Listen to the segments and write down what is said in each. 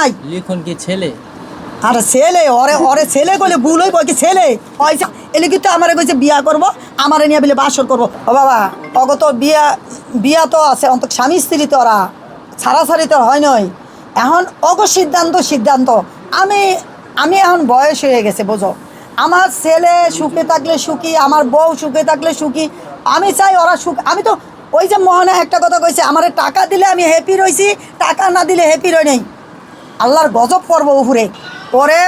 নাই লিখন কি ছেলে আরে ছেলে ওরে ওরে ছেলে কইলে ভুল হইব কি ছেলে পয়সা এলে কিন্তু আমারে কইছে বিয়া করব আমারে নিয়ে বলে বাসর করব ও বাবা অগত বিয়া বিয়া তো আছে অন্ত স্বামী স্ত্রী তো ওরা ছাড়াছাড়ি তো হয় নয় এখন সিদ্ধান্ত আমি আমি এখন বয়স হয়ে গেছে বোঝো আমার ছেলে সুখে থাকলে সুখী আমার বউ সুখে থাকলে সুখী আমি চাই ওরা সুখ আমি তো ওই যে মোহনা একটা কথা কইছে আমারে টাকা দিলে আমি হ্যাপি রইছি টাকা না দিলে হ্যাপি রই নাই আল্লাহর গজব করব উপরে পরে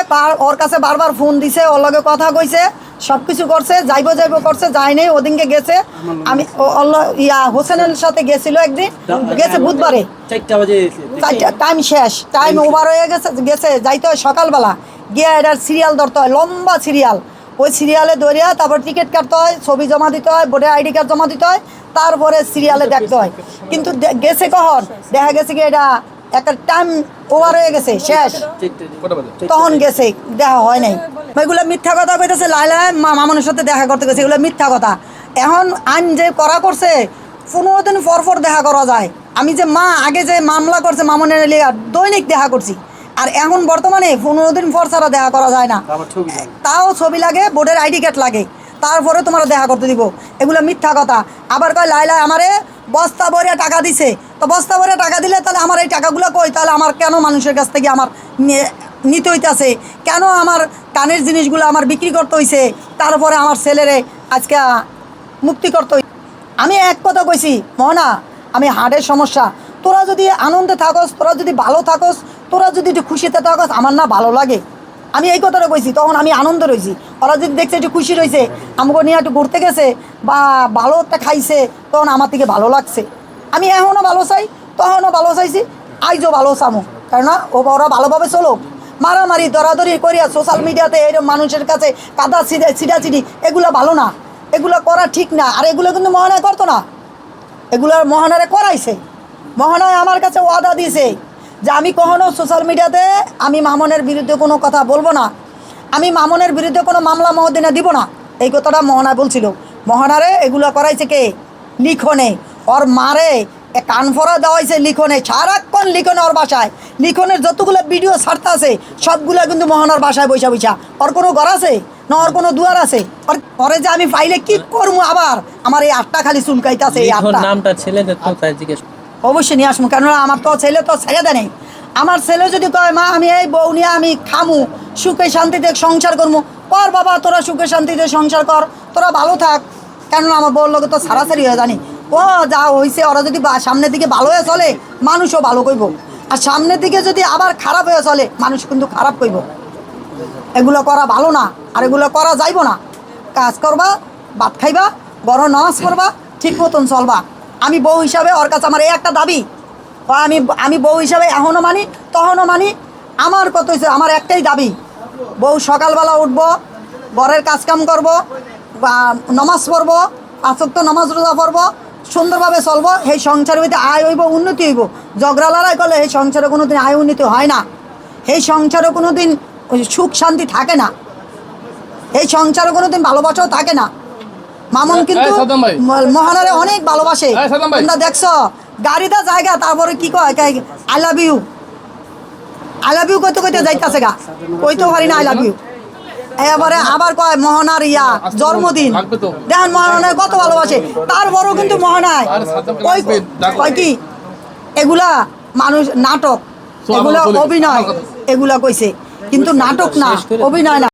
ওর কাছে বারবার ফোন দিছে ওর লগে কথা কইছে সব কিছু করছে যাইব করছে যায় নাই ওদিনকে গেছে আমি হোসেনের সাথে গেছিল একদিন গেছে বুধবারে 4টা বাজে টাইম শেষ টাইম ওভার হয়ে গেছে যাইতে হয় সকালবেলা গিয়ে এটার সিরিয়াল ধরতে হয় লম্বা সিরিয়াল ওই সিরিয়ালে ধরিয়া তারপর টিকিট কাটতে হয় ছবি জমা দিতে হয় ভোটার আইডি কার্ড জমা দিতে হয় তারপরে সিরিয়ালে দেখতে হয় কিন্তু গেছে কখন দেখা গেছে কি এটা একটা টাইম ওভার হয়ে গেছে শেষ তখন গেছে দেখা হয় নাই এগুলো মিথ্যা কথা কইতেছে লাইলা মামনের সাথে দেখা করতে গেছে এগুলো মিথ্যা কথা এখন আইন যে করছে 15 দিন পর দেখা করা যায় আমি যে আগে যে মামলা করছে মামনের লিগা দৈনিক দেখা করছি আর এখন বর্তমানে 15 দিন পর ছাড়া দেখা করা যায় না তাও ছবি লাগে ভোটার আইডি কার্ড লাগে তারপরে তোমরা দেখা করতে দিব এগুলো মিথ্যা কথা আবার কয় লাইলা আমারে বস্তা ভরে টাকা দিছে তো বস্তা ভরে টাকা দিলে তাহলে আমার এই টাকাগুলো কই তাহলে আমার কেন মানুষের কাছ থেকে আমার নিতে হইতেছে কেন আমার কানের জিনিসগুলো আমার বিক্রি করতে হইছে তারপরে আমার ছেলেরে আজকে মুক্তি করতে আমি এক কথা কইছি মোহনা আমি হার্টের সমস্যা তোরা যদি আনন্দে থাকস তোরা যদি ভালো থাকস তোরা যদি একটু খুশিতে থাকস আমার না ভালো লাগে আমি এই কথাটা কইছি তখন আমি আনন্দ রয়েছি ওরা যদি দেখছে একটু খুশি রয়েছে আমাকে নিয়ে একটু ঘুরতে গেছে বা ভালো একটা খাইছে তখন আমার থেকে ভালো লাগছে আমি এখনও ভালো চাই তখনও ভালো চাইছি আইজও ভালো চামো কেননা ওরা ভালোভাবে চলো মারামারি দরাদরি করিয়া সোশ্যাল মিডিয়াতে এরকম মানুষের কাছে কাদা ছিটাছিটি এগুলো ভালো না এগুলো করা ঠিক না আর এগুলো কিন্তু মোহনায় করতো না এগুলো মোহনারে করাইছে মোহনায় আমার কাছে ওয়াদা দিয়েছে যে আমি কখনো সোশ্যাল মিডিয়াতে আমি মামনের বিরুদ্ধে কোনো কথা বলবো না আমি মামনের বিরুদ্ধে কোনো মামলা মহদিনা দিব না এই কথাটা মোহনায় বলছিল মোহনারে এগুলো করাইছে কে লিখনে ওর মারে কানফরা দেওয়াইছে লিখনে সারাক্ষণ লিখনে ওর বাসায় লিখনের যতগুলো ভিডিও ছাড়তে আছে সবগুলো কিন্তু মোহনার বাসায় বৈশা ওর কোনো ঘর আছে না ওর কোনো দুয়ার আছে পরে যে আমি ফাইলে কি করবো আবার আমার এই 8টা খালি চুলকাইতেছে এই 8টা নামটা ছেলেদের তো তাই জিজ্ঞেস অবশ্যই নিয়ে আসবো কেননা আমার তো ছেলে তো ছেড়ে দেয় নেই আমার ছেলে যদি কয় মা আমি এই বউ নিয়ে আমি খামু সুখে শান্তিতে সংসার করবো কর বাবা তোরা সুখে শান্তিতে সংসার কর তোরা ভালো থাক কেননা আমার বউর লোকে তো সারাসারি হয়ে জানি ও যা হয়েছে ওরা যদি সামনের দিকে ভালো হয়ে চলে মানুষও ভালো কইব আর সামনের দিকে যদি আবার খারাপ হয়ে চলে মানুষ কিন্তু খারাপ কইব এগুলো করা ভালো না আর এগুলো করা যাইব না কাজ করবা ভাত খাইবা বড় নামাজ করবা ঠিক মতন চলবা আমি বউ হিসাবে ওর কাছে আমার এই একটা দাবি আমি বউ হিসাবে এখনও মানি তখনও মানি আমার কত হয়েছে আমার একটাই দাবি বউ সকালবেলা উঠবো ঘরের কাজকাম করব বা নমাজ পড়বো 5 ওয়াক্ত নামাজ রোজা পড়বো সুন্দরভাবে চলবো এই সংসারের ভিতরে আয় হইব উন্নতি হইব ঝগড়া লড়াই করলে এই সংসারে কোনো দিন আয় উন্নতি হয় না এই সংসারে কোনো দিন সুখ শান্তি থাকে না এই সংসারে কোনো দিন ভালোবাসাও থাকে না মামুন কিন্তু মোহনারে অনেক ভালোবাসে তোমরা দেখছো গাড়িটা জায়গা তারপরে কি কয় আই লাভ ইউ কইতে যাইতাছে গা কইতেও পারি না আই লাভ ইউ এবারে আবার কয় মোহনার জন্মদিন দেখেন মোহনায় কত ভালোবাসে তারপরও কিন্তু মোহনায় কয় কি এগুলা মানুষ নাটক এগুলা অভিনয় এগুলা কইছে কিন্তু নাটক না অভিনয় না।